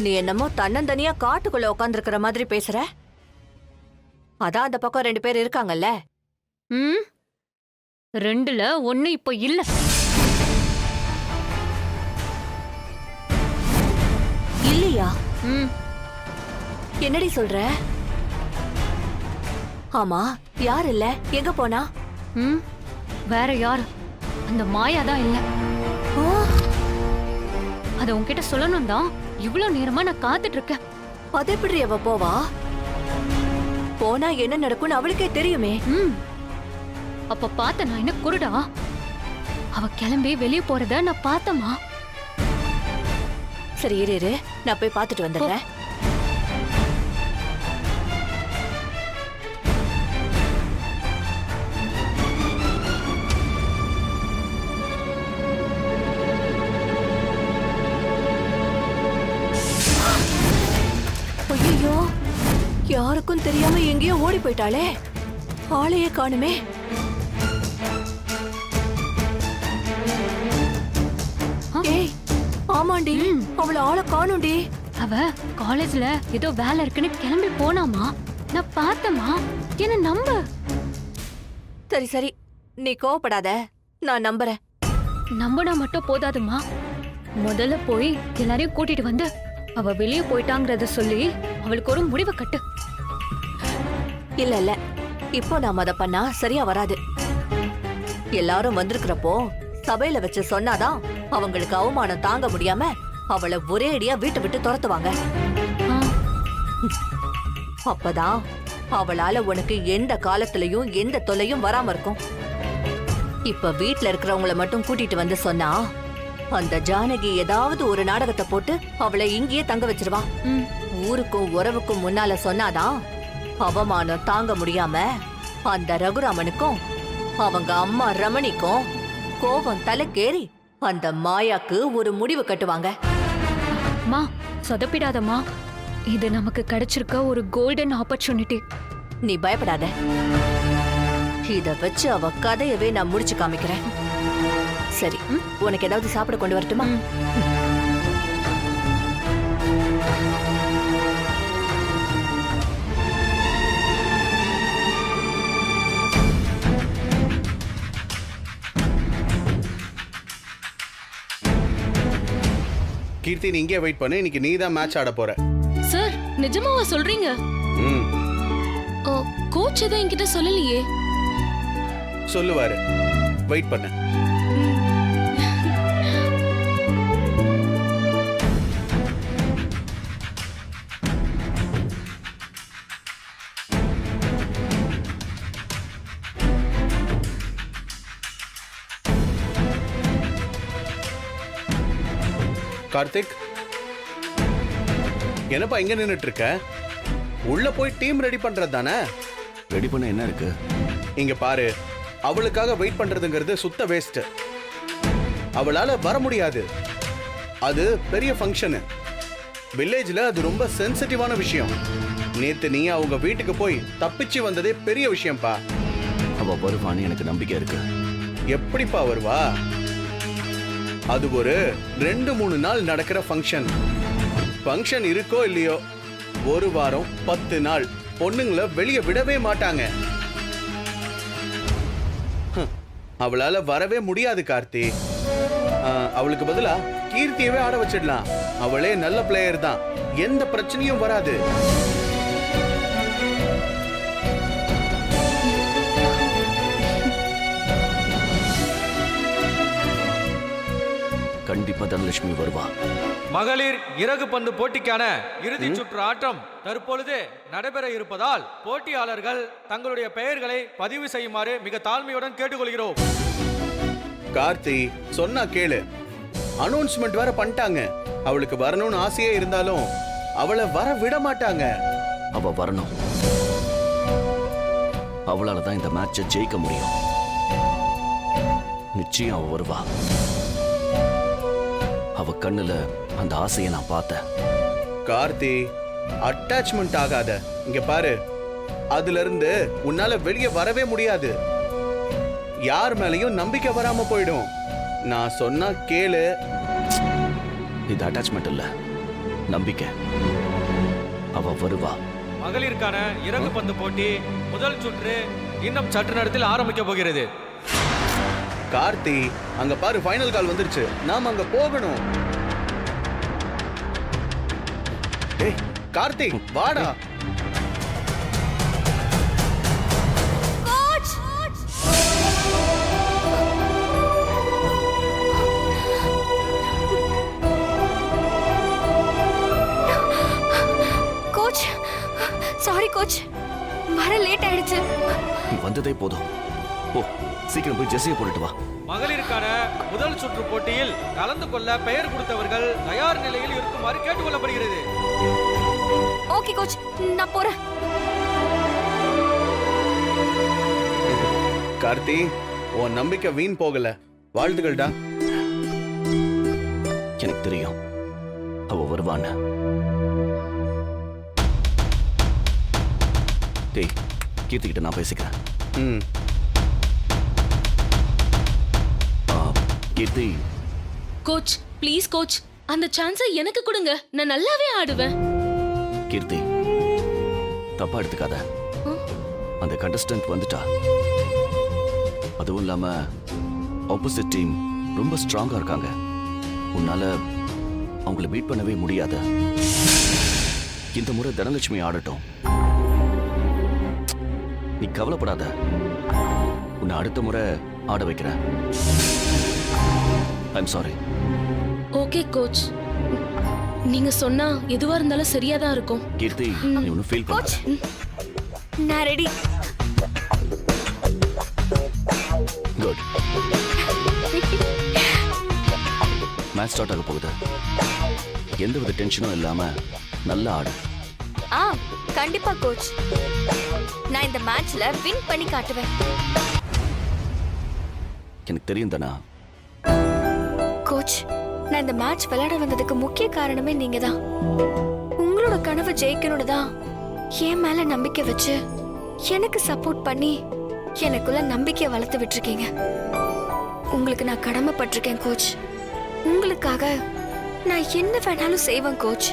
நீ என்னமோ தன்னந்தனியா காட்டுக்குள்ள உட்காந்துருக்கிற மாதிரி பேசுற. அதான் அந்த பக்கம் 2 பேர் இருக்காங்கல்ல. ம் 2ல 1 இப்போ இல்ல. இல்லையா? ம் என்னடி சொல்ற? ஆமா, யார் இல்ல? எங்க போனா? ம் வேற யாரு? அந்த மாயா தான் இல்ல. ஆ, அத உன்கிட்ட சொல்லணும் தான் இவ்ளோ நேரமா நான் காத்துட்டு இருக்கேன். அது எப்படி அவ போவா? போனா என்ன நடக்கும்னு அவளுக்கே தெரியுமே. ம் அப்ப பார்த்த நான் என்ன குருடா? அவ கிளம்பி வெளிய போறத நான் பார்த்தமா. சரி இரு இரு, நான் போய் பார்த்துட்டு வந்துடுறேன். ஐயோ, யாருக்கும் தெரியாம எங்கேயோ ஓடி போயிட்டாளே. ஆளையே காணுமே. ஏய், ஆமாண்டி, அவள ஆளை காணும்டி. அவ காலேஜ்ல ஏதோ வேலை இருக்குன்னு கிளம்பி போனாமா. நான் பார்த்தமா. என்ன நம்ப. சரி சரி, நீ கோவப்படாத, நான் நம்புறேன். நம்பினா மட்டும் போதாதுமா. முதல்ல போய் எல்லாரையும் கூட்டிட்டு வந்து அவ வெளியே போயிட்டாங்கறத சொல்லி அவளுக்கு ஒரு முடிவை கட்டு. இல்ல இல்ல, இப்போ நாம அத பண்ணா சரியா வராது. எல்லாரும் வந்திருக்கிறப்போ சபையில வச்சு சொன்னாதான் அவங்களுக்கு அவமானம் தாங்க முடியாம அவளை ஒரே அடியா வீட்டை விட்டு துரத்துவாங்க. ஆ, அப்பதான் அவளால உனக்கு எந்த காலத்திலயும் எந்த தொல்லையும் வராம இருக்கும். இப்ப வீட்ல இருக்கிறவங்கள மட்டும் கூட்டிட்டு வந்து சொன்னா அந்த ஜானகி ஏதாவது ஒரு நாடகத்தை போட்டு அவளை இங்கேயே தங்க வச்சிருவா. ம், ஊருக்கும் உறவுக்கும் முன்னால சொன்னாதான் அவமானம் தாங்க முடியாம அந்த ரகுராமனுக்கும் அவங்க அம்மா ரமணிக்கும் கோபம் தலைக்கேறி அந்த மாயாக்கு ஒரு முடிவு கட்டுவாங்க. மா சொதப்பிடாதம்மா. இது நமக்கு கிடைச்சிருக்க ஒரு கோல்டன் ஆப்பர்ச்சுனிட்டி. நீ பயப்படாத, இத வச்சு அவ கதையவே நான் முடிச்சு காமிக்கிறேன். சரி, உனக்கு ஏதாவது சாப்பிட கொண்டு வரட்டுமா? கீர்த்தி, நீ இங்கே வெயிட் பண்ணு. இன்னைக்கு நீ தான் மேட்ச் ஆட போற. சார் நிஜமாவா சொல்றீங்க? ம் கோச் எதுவும் என்கிட்ட சொல்லலையே. சொல்லுவாரு, வெயிட் பண்ணு. கார்த்திக், என்னப்பா இங்க நின்னுட்டு இருக்க? உள்ள போய் டீம் ரெடி பண்றது தானே. ரெடி பண்ண என்ன இருக்கு? இங்க பாரு, அவளுக்காக வெயிட் பண்றதுங்கிறது சுத்த வேஸ்ட். அவளால வர முடியாது. அது பெரிய ஃபங்க்ஷனு. வில்லேஜ்ல அது ரொம்ப சென்சிட்டிவான விஷயம். நேத்து நீ அவங்க வீட்டுக்கு போய் தப்பிச்சு வந்ததே பெரிய விஷயம்ப்பா. அவ வருவான்னு எனக்கு நம்பிக்கை இருக்கு. எப்படிப்பா வருவா? அது ஒரு 2-3 நாள் நடக்கிற ஃபங்க்ஷன். ஃபங்க்ஷன் இருக்கோ இல்லையோ, 1 வாரம் 10 நாள் பொண்ணுங்களை வெளியே விடவே மாட்டாங்க. அவளால வரவே முடியாது கார்த்தி. அவளுக்கு பதிலா கீர்த்தியவே ஆட வச்சிடலாம். அவளே நல்ல பிளேயர் தான், எந்த பிரச்சனையும் வராது. கண்டிப்பா தனலட்சுமி வருவா. மகளிர் இறகு பந்து போட்டிக்கான இறுதி சுற்று ஆட்டம் தற்பொழுது நடைபெற இருப்பதால் போட்டியாளர்கள் தங்களுடைய பெயர்களை பதிவு செய்யுமாறு மிக தாழ்மையுடன் கேட்டுக்கொள்கிறோம். கார்த்தி, சொன்னா கேளு. அனௌன்ஸ்மெண்ட் வேற பண்ணிட்டாங்க. அவளுக்கு வரணும்னு ஆசையே இருந்தாலும் அவளை வர விட மாட்டாங்க. அவ வரணும். அவளால தான் இந்த மேட்சை ஜெயிக்க முடியும். நிச்சயம் அவ வருவா. அவ கண்ணுல அந்த ஆசையை நான் பார்த்தேன். கார்த்தி, அட்டாச்மெண்ட் ஆகாத. இங்க பாரு, அதுல இருந்து உன்னால வெளியே வரவே முடியாது. யார் மேலயும் நம்பிக்கை வராம போயிடும். நான் சொன்னா கேளு. இது அட்டாச்மெண்ட் இல்ல, நம்பிக்கை. அவ வருவா. மகளிருக்கான இறகு பந்து போட்டி முதல் சுற்று இன்னும் சற்று நேரத்தில் ஆரம்பிக்க போகிறது. கார்த்தி, அங்க பாரு, ஃபைனல் கால் வந்துருச்சு. நாம அங்க போகணும். ஏய் கார்த்தி, வாடா. கோச், சாரி கோச், வர லேட் ஆயிடுச்சு. நீ வந்ததே போதும். போ, சீக்கிரம் போய் ஜெர்சியை போட்டுட்டு வா. மகளிருக்கான முதல் சுற்று போட்டியில் கலந்து கொள்ள பெயர் கொடுத்தவர்கள் தயார் நிலையில் இருக்குமாறு கேட்டுக்கொள்ளப்படுகிறது. ஓகே கோச், நான் போறேன். கார்த்தி, உன் நம்பிக்கை வீண் போகல. வாழ்த்துக்கள்டா. எனக்கு தெரியும் அவ வருவான்னு. டேய், கீர்த்திக்கிட்ட நான் பேசிக்கிறேன். ம். கீர்த்தி, கோச் ப்ளீஸ் கோச், அந்த சான்ஸை எனக்கு கொடுங்க. நான் நல்லாவே ஆடுவேன். கீர்த்தி, தப்பா எடுத்துக்காத. அந்த கண்டஸ்டன்ட் வந்துட்டா. அதுவும் இல்லாம ஆப்போசிட் டீம் ரொம்ப ஸ்ட்ராங்கா இருக்காங்க. உன்னால அவங்கள பீட் பண்ணவே முடியாது. இந்த முறை தனலட்சுமி ஆடட்டும். நீ கவலைப்படாத. உன்னை அடுத்த முறை ஆட வைக்கிறேன். I'm sorry. ஓகே கோச், நீங்க சொன்னா எதுவா இருந்தாலும் சரியா தான் இருக்கும். கீர்த்தி, நீ ஒன்னும் ஃபீல் பண்ணாத. நான் ரெடி. குட். மேட்ச் ஸ்டார்ட் ஆக போகுது. எந்தவித டென்ஷனும் இல்லாம நல்லா ஆடு. கண்டிப்பா கோச். நான் இந்த மேட்ச்ல வின் பண்ணி காட்டுவேன். எனக்கு தெரியும் தானா. கோச், நான் இந்த மேட்ச் விளையாட வந்ததுக்கு முக்கிய காரணமே நீங்க தான். உங்களோட கனவு ஜெயிக்கணும்னு தான் என் மேல நம்பிக்கை வச்சு எனக்கு சப்போர்ட் பண்ணி எனக்குள்ள நம்பிக்கையை வளர்த்து விட்டுருக்கீங்க. உங்களுக்கு நான் கடமைப்பட்டிருக்கேன் கோச். உங்களுக்காக நான் என்ன வேணாலும் செய்வேன் கோச்.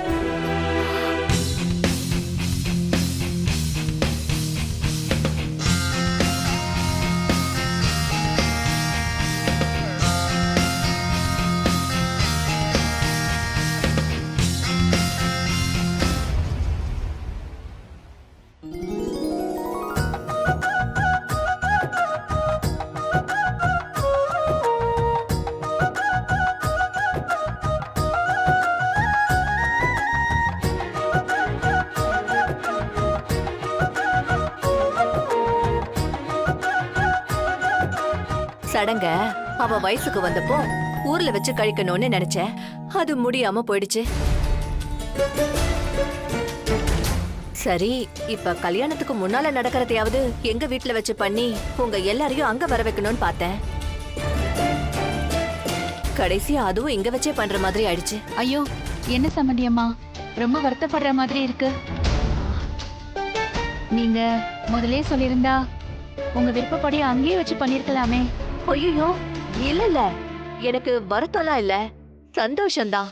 சடங்க அவ வயசுக்கு வந்தப்போ ஊர்ல வச்சு கழிக்கணும்னு நினைச்சேன். அது முடியாம போயிடுச்சு. சரி, இப்ப கல்யாணத்துக்கு முன்னால நடக்கிறதையாவது எங்க வீட்டுல வச்சு பண்ணி உங்க எல்லாரையும் அங்க வர வைக்கணும்னு பார்த்தேன். கடைசியா அதுவும் இங்க வச்சே பண்ற மாதிரி ஆயிடுச்சு. ஐயோ, என்ன சம்மந்தியம்மா, ரொம்ப வருத்தப்படுற மாதிரி இருக்கு. நீங்க முதலே சொல்லியிருந்தா உங்க விருப்பப்படி அங்கேயே வச்சு பண்ணிருக்கலாமே. ஐயோ, இல்ல இல்ல, எனக்கு வருத்தம்லாம் இல்ல, சந்தோஷம்தான்.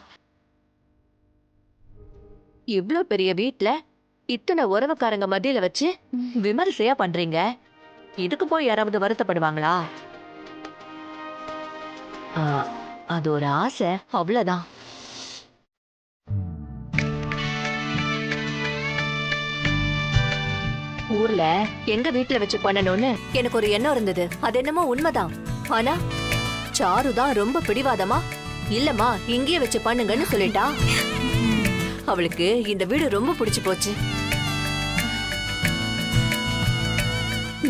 இவ்ளோ பெரிய வீட்ல இத்தனை உறவுக்காரங்க மத்தியில வச்சு விமர்சையா பண்றீங்க. இதுக்கு போய் யாராவது வருத்தப்படுவாங்களா? அது ஒரு ஆசை, அவ்வளவுதான். ஊர்ல எங்க வீட்டுல வச்சு பண்ணணும்னு எனக்கு ஒரு எண்ணம் இருந்தது. அது என்னமோ உண்மைதான். ஆனா சாருதான் ரொம்ப பிடிவாதமா, இல்லம்மா இங்கேயே வச்சு பண்ணுங்கன்னு சொல்லிட்டா. அவளுக்கு இந்த வீடு ரொம்ப பிடிச்சு போச்சு.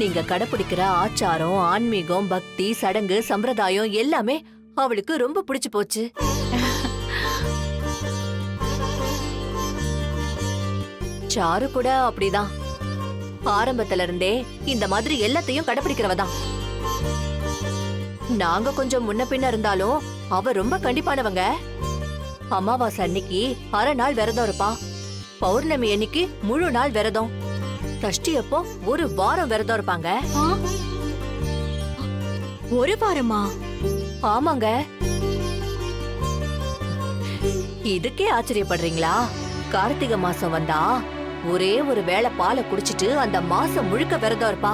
நீங்க கடைபிடிக்கிற ஆச்சாரம், ஆன்மீகம், பக்தி, சடங்கு, சம்பிரதாயம் எல்லாமே அவளுக்கு ரொம்ப பிடிச்சு போச்சு. சாரு கூட அப்படிதான். ஆரம்பத்துல இருந்தே இந்த மாதிரி எல்லாத்தையும் கடைபிடிக்கிறவதான். நாங்க கொஞ்சம் முன்ன பின்ன இருந்தாலும் அவ ரொம்ப கண்டிப்பானவங்க. அமாவாசை அன்னைக்கு அரை நாள் விரதம் இருப்பா. பௌர்ணமி அன்னைக்கு முழு நாள் விரதம். சஷ்டி அப்போ ஒரு வாரம் விரதம் இருப்பாங்க. ஒரு வாரமா? ஆமாங்க. இதுக்கே ஆச்சரியப்படுறீங்களா? கார்த்திகை மாசம் வந்தா ஒரே ஒரு வேளை பாலை குடிச்சிட்டு அந்த மாசம் முழுக்க விரதம் இருப்பா.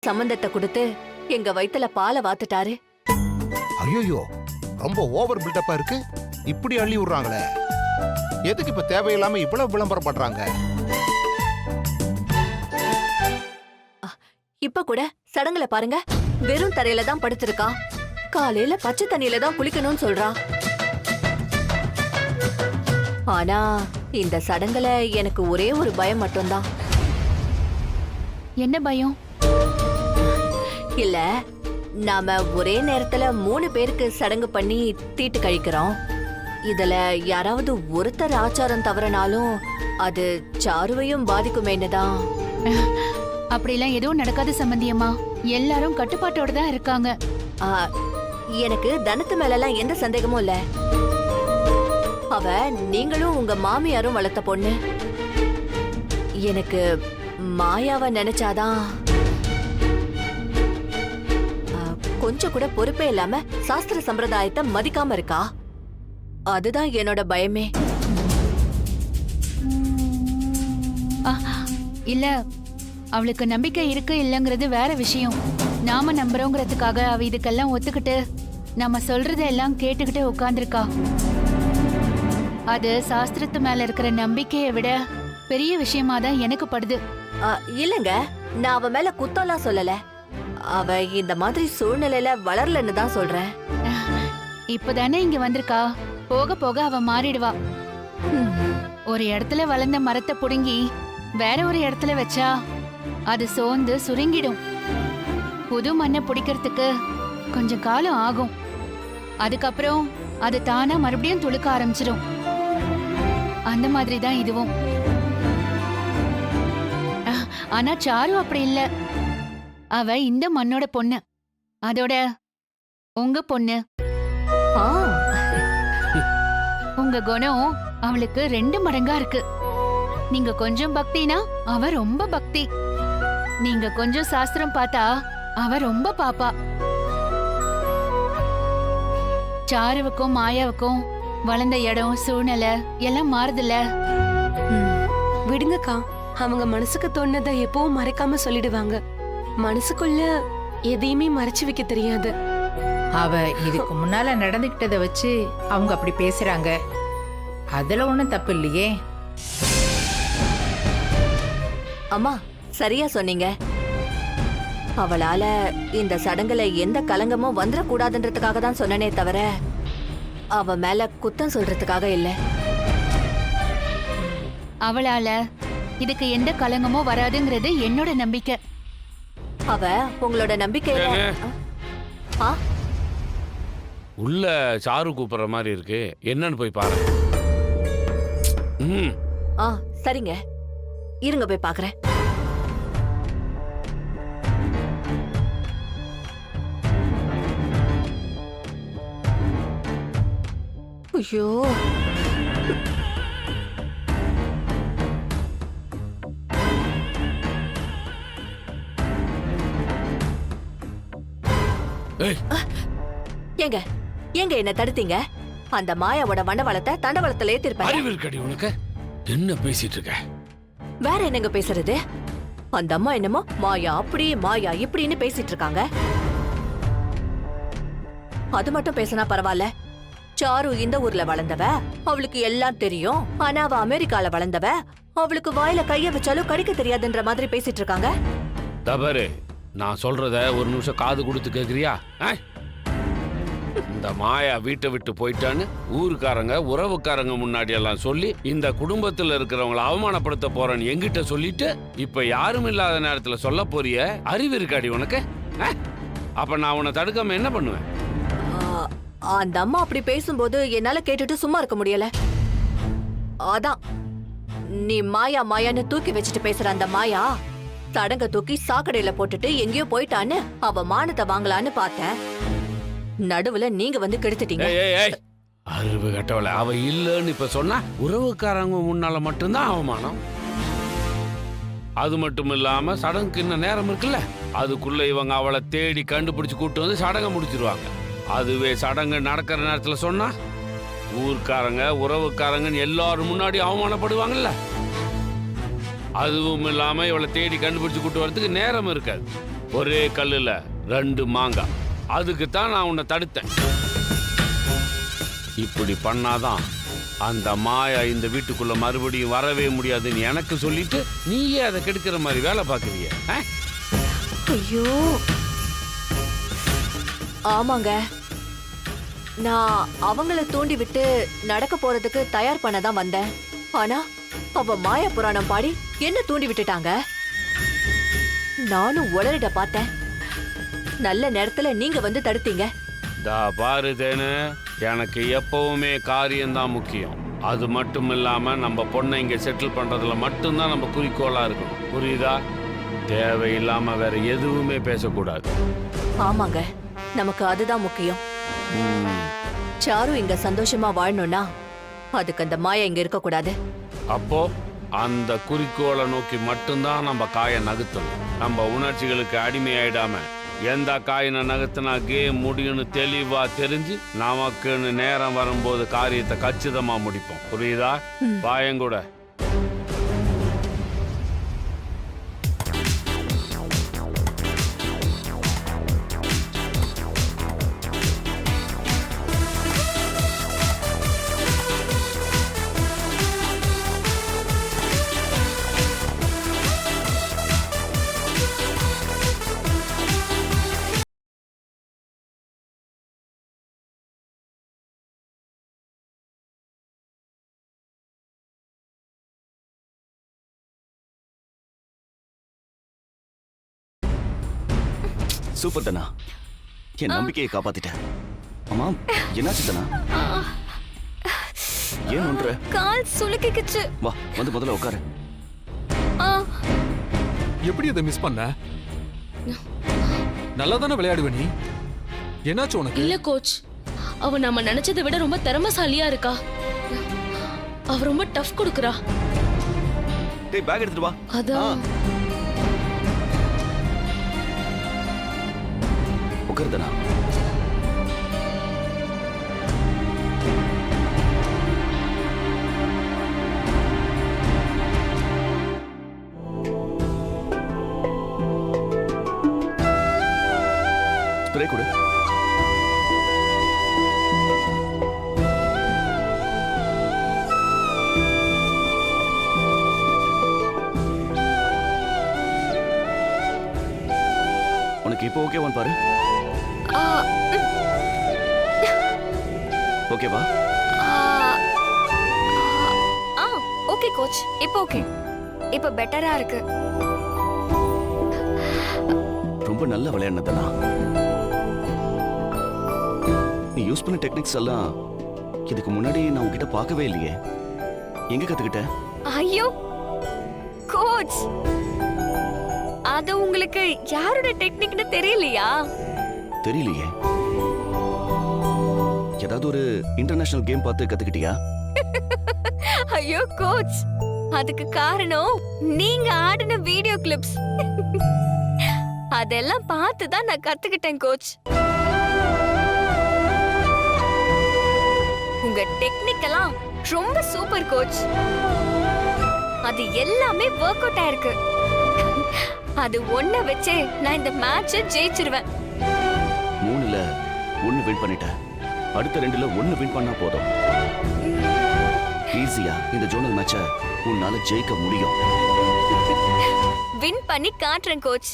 சம்பந்தத்தை கொடுத்து எங்க வயித்துல பாலை வாத்துட்டாரு. ஐயோ, ரொம்ப ஓவர் பில்டப்பா இருக்கு. இப்படி அள்ளி விடுறாங்களே, எதுக்கு இப்ப தேவையில்லாம இவ்வளவு விளம்பரம் பண்றாங்க? இப்ப கூட சடங்குல பாருங்க, வெறும் தரையில தான் படுத்திருக்கா. காலையில பச்சை தண்ணியில தான் குளிக்கணும்னு சொல்றா. ஆனா இந்த சடங்குல எனக்கு ஒரே ஒரு பயம் மட்டும்தான். என்ன பயம்? இல்ல, நாம ஒரே நேரத்துல 3 பேருக்கு சடங்கு பண்ணி தீட்டு கழிக்கிறோம். இதுல யாராவது ஒருத்தர் ஆச்சாரம் தவறனாலும் அது சாருவையும் பாதிக்குமேன்னுதான். அப்படிலாம் எதுவும் நடக்காது சம்பந்தியம்மா. எல்லாரும் கட்டுப்பாட்டோட தான் இருக்காங்க. ஆ, எனக்கு தனத்து மேலலாம் எந்த சந்தேகமும் இல்ல. அவ நீங்களும் உங்க மாமியாரும் வளர்த்த பொண்ணு. எனக்கு மாயாவை நினைச்சாதான் கொஞ்சம் கூட பொறுப்பே இல்லாம சாஸ்திர சம்பிரதாயத்தை மதிக்காம இருக்கா. அதுதான் என்னோட பயமே. இல்ல, அவளுக்கு நம்பிக்கை இருக்கு இல்லங்கிறது வேற விஷயம். நாம நம்புறோங்கிறதுக்காக அவ இதுக்கெல்லாம் ஒத்துக்கிட்டு நம்ம சொல்றதெல்லாம் கேட்டுக்கிட்டு உட்கார்ந்துருக்கா. அது சாஸ்திரத்து மேல இருக்கிற நம்பிக்கையை விட பெரிய விஷயமா தான் எனக்கு படுது. இல்லங்க, நான் அவ மேல குத்தம்லாம் சொல்லல. அவ இந்த மாதிரி சூழ்நிலையில வளரலன்னு தான் சொல்றேன். இப்பதானே இங்க வந்திருக்கா, போக போக அவ மாறிடுவா. ஒரு இடத்துல வளர்ந்த மரத்தை புடுங்கி வேற ஒரு இடத்துல வச்சா அது சோர்ந்து சுருங்கிடும். புது மண்ணை பிடிக்கிறதுக்கு கொஞ்சம் காலம் ஆகும். அதுக்கப்புறம் அது தானா மறுபடியும் துளுக்க ஆரம்பிச்சிடும். அந்த மாதிரி தான் இதுவும். ஆனா சாரு அப்படி இல்ல. அவ இந்த மண்ணோட பொண்ணு, அதோட உங்க பொண்ணு. உங்க குணம் அவளுக்கு 2 மடங்கா இருக்கு. நீங்க கொஞ்சம் பக்தினா அவ ரொம்ப பக்தி. நீங்க கொஞ்சம் சாஸ்திரம் பார்த்தா அவ ரொம்ப பாப்பா. சாருவுக்கும் மாயாவுக்கும் வளர்ந்த இடம் சூழ்நிலை எல்லாம் மாறுதுல்ல. விடுங்கக்கா, அவங்க மனசுக்கு தோணுதை எப்பவும் மறைக்காம சொல்லிடுவாங்க. மனசுக்குள்ள எதையுமே மறைச்சு வைக்க தெரியாது. அவ இதுக்கு முன்னால நடந்துகிட்டத வச்சு அவங்க அப்படி பேசுறாங்க. அதுல ஒண்ணும் தப்பு இல்லையே. அம்மா, சரியா சொன்னீங்க. அவளால இந்த சடங்குல எந்த கலங்கமும் வந்துடக்கூடாதுன்றதுக்காக தான் சொன்னனே தவிர அவ மேல குத்தம் சொல்றதுக்காக இல்ல. அவளால இதுக்கு எந்த கலங்கமும் வராதுங்கிறது என்னோட நம்பிக்கை. அவ உங்களோட நம்பிக்கையில உள்ள சாரு கூப்பிடுற மாதிரி இருக்கு, என்னன்னு போய் பாரு. சரிங்க, இருங்க போய் பாக்குறேன். ஐயோ, ஏங்க ஏங்க என்ன தடுத்தீங்க? அந்த மாயாவோட வண்டவளத்தை தண்டவளத்துல ஏத்திருப்பேன். அறிவு இருக்கடி உனக்கு? என்ன பேசிட்டு இருக்க? வேற என்னங்க பேசுறது? அந்த அம்மா என்னமோ மாயா அப்படி மாயா இப்படின்னு பேசிட்டு இருக்காங்க. அது மட்டும் பேசினா பரவாயில்ல. சாரு இந்த ஊர்ல வளர்ந்தவ, அவளுக்கு எல்லாம் தெரியும். ஆனா அவ அமெரிக்கால வளர்ந்தவ, அவளுக்கு வாயில கைய வச்சாலும் கடிக்க தெரியாதுன்ற மாதிரி பேசிட்டு இருக்காங்க. தவறு. நான் சொல்றத ஒரு நிமிஷம் காது கொடுத்து கேக்குறியா? இந்த மாயா வீட்டை விட்டு போயிட்டான்னு ஊருக்காரங்க உறவுக்காரங்க முன்னாடி எல்லாம் சொல்லி இந்த குடும்பத்துல இருக்கிறவங்களை அவமானப்படுத்த போறேன்னு எங்கிட்ட சொல்லிட்டு இப்ப யாரும் இல்லாத நேரத்துல சொல்ல போறிய? அறிவு இருக்காடி உனக்கு? அப்ப நான் உன்னை தடுக்காம என்ன பண்ணுவேன்? அந்த அம்மா அப்படி பேசும்போது என்னால கேட்டுட்டு சும்மா இருக்க முடியல. அதான் நீ மாயா மாயான்னு தூக்கி வச்சுட்டு பேசுற அந்த மாயா சடங்க தூக்கி சாக்கடையில போட்டுட்டு எங்கேயோ போயிட்டான்னு அவ மானத்தை வாங்கலான்னு பார்த்தேன். நடுவுல நீங்க வந்து கெடுத்துட்டீங்க. ஏய் ஏய் ஏய் அறிவு கட்டவள, அவ இல்லன்னு இப்ப சொன்னா உறவுக்காரங்க முன்னால மட்டும்தான் அவமானம். அது மட்டும் இல்லாம சடங்குக்கு இன்னும் நேரம் இருக்குல்ல, அதுக்குள்ள இவங்க அவளை தேடி கண்டுபிடிச்சு கூட்டு வந்து சடங்கை முடிச்சிருவாங்க. அதுவே சடங்கு நடக்கிற நேரத்துல சொன்னா ஊர்க்காரங்க உறவுக்காரங்கன்னு எல்லாரும் முன்னாடி அவமானப்படுவாங்கல்ல. அதுவும் இல்லாம இவளை தேடி கண்டுபிடிச்சு கூட்டு வரதுக்கு நேரம் இருக்காது. ஒரே கல்லுல 2 மாங்காய். அதுக்கு தான் நான் உன்னை தடுத்தேன். இப்படி பண்ணாதான் அந்த மாயா இந்த வீட்டுக்குள்ள மறுபடியும் வரவே முடியாதுன்னு எனக்கு சொல்லிட்டு நீயே அதை கெடுக்கிற மாதிரி வேலை பார்க்குறிய. ஐயோ ஆமாங்க, நான் அவங்கள தூண்டி விட்டு நடக்க போறதுக்கு தயார் பண்ணதான் வந்தேன். ஆனா அவ மாயா புராணம் பாடி என்ன தூண்டி விட்டுட்டாங்க. நானும் உளறிட பார்த்தேன். நல்ல நேரத்துல நீங்க வந்து தடுத்தீங்க. பாரு தேனு, எனக்கு எப்பவுமே காரியம்தான் முக்கியம். அது மட்டும் இல்லாம நம்ம பொண்ணை இங்க செட்டில் பண்றதுல மட்டும்தான் நம்ம குறிக்கோளா இருக்கணும். புரியுதா? தேவையில்லாம வேற எதுவுமே பேசக்கூடாது. ஆமாங்க, நமக்கு அதுதான் முக்கியம். சாரு இங்க சந்தோஷமா வாழணும்னா அதுக்கு அந்த மாயா இங்க இருக்க கூடாது. அப்போ அந்த குறிக்கோளை நோக்கி மட்டும்தான் நம்ம காயை நகர்த்தணும். நம்ம உணர்ச்சிகளுக்கு அடிமையாயிடாம எந்த காயினை நகர்த்தினா கேம் முடியும்னு தெளிவா தெரிஞ்சு நமக்குன்னு நேரம் வரும்போது காரியத்தை கச்சிதமா முடிப்போம். புரியுதா? பாயங்கூட சூப்பர் தனா, என் நம்பிக்கையை காப்பாத்திட்ட. அம்மா என்னாச்சு தனா? ஏன் ஒன்ற? கால் சுளுக்கிக்குச்சு. வா வந்து முதல்ல உட்காரு. எப்படி அதை மிஸ் பண்ண? நல்லா தானே விளையாடுவ நீ. என்னாச்சு உனக்கு? இல்ல கோச், அவ நம்ம நினைச்சதை விட ரொம்ப திறமைசாலியா இருக்கா. அவ ரொம்ப டஃப் கொடுக்கறா. டேய் பேக் எடுத்துட்டு வா. அதான் உட்காருதனா. ஸ்ப்ரே கொடு. உனக்கு இப்போ ஓகேவான்னு பாரு. ஓகேவா? ஓகே கோச், இப்போ ஓகே. இப்போ பெட்டரா இருக்கு. ரொம்ப நல்ல விளையாடுனதனா. நீ யூஸ் பண்ண டெக்னிக்ஸ் எல்லாம் இதுக்கு முன்னாடி நான் உன்கிட்ட பார்க்கவே இல்லையே. எங்க கத்துக்கிட்ட? ஐயோ கோச், அது உங்களுக்கு யாரோட டெக்னிக்னு தெரியலையா? தெரியலையே. ஏதாவது ஒரு இன்டர்நேஷனல் கேம் பார்த்து கத்துக்கிட்டியா? ஐயோ கோச், அதுக்கு காரணம் நீங்க ஆடின வீடியோ கிளிப்ஸ். அதெல்லாம் பார்த்து தான் நான் கத்துக்கிட்டேன் கோச். உங்க டெக்னிக் எல்லாம் ரொம்ப சூப்பர் கோச். அது எல்லாமே வொர்க் அவுட் ஆயிருக்கு. அது ஒண்ண வச்சே நான் இந்த மேட்சை ஜெயிச்சிருவேன். 3ல 1 வின் பண்ணிட்ட. அடுத்த 2ல 1 வின் பண்ணா போதும். ஈஸியா இந்த ஜோனல் மேட்சை உன்னால ஜெயிக்க முடியும். வின் பண்ணி காட்டுறேன் கோச்.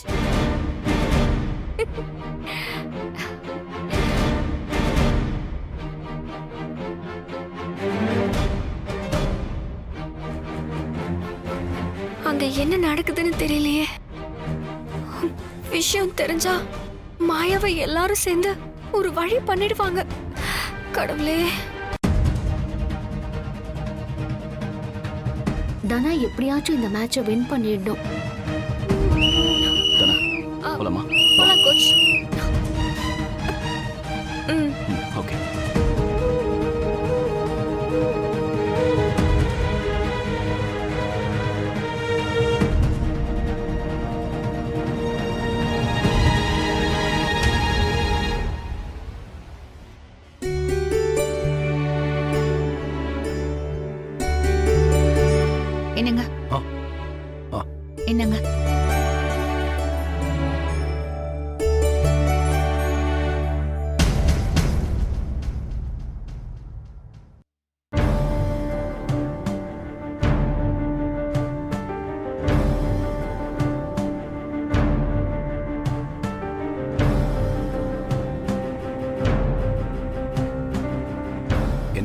அங்க என்ன நடக்குதுன்னு தெரியலையே. விஷயம் தெரிஞ்சா மாயாவை எல்லாரும் சேர்ந்து ஒரு வழி பண்ணிடுவாங்க. கடவுளே. தனா எப்படியாச்சும் இந்த மேட்சை வின் பண்ணிடணும். தனா போலாமா? போலாம் கோச்.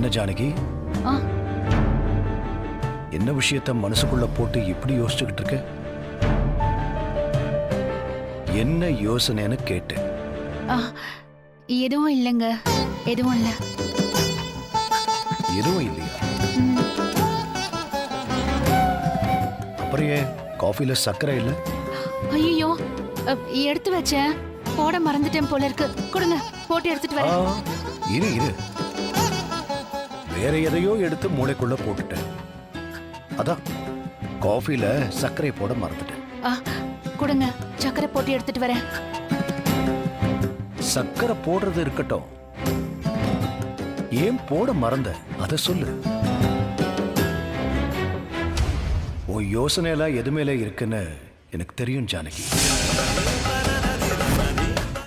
என்ன ஜானகி, ஆ, என்ன விஷயத்த மனசுக்குள்ள போட்டு இப்படி யோசிச்சுக்கிட்டு இருக்க? என்ன யோசனைன்னு கேட்டேன். ஆ, எதுவும் இல்லைங்க, எதுவும் இல்லை. எதுவும் இல்லையா? ம், அப்புறம் ஏன் காஃபில சர்க்கரை இல்லை? ஐயோ, எடுத்து வச்சேன், போட மறந்துட்டேன் போல இருக்கு. கொடுங்க, போட்டு எடுத்துட்டு வரேன். இரு இரு, வேற எதையோ எடுத்து மூளைக்குள்ள போட்டுட்டேன். அதான் காஃபில சர்க்கரை போட மறந்துட்டேன். ஆ, கொடுங்க, சக்கரை போட்டு எடுத்துட்டு வரேன். சர்க்கரை போடுறது இருக்கட்டும், ஏன் போட மறந்த அத சொல்லு. உன் யோசனை எல்லாம் எது மேல இருக்குன்னு எனக்கு தெரியும் ஜானகி.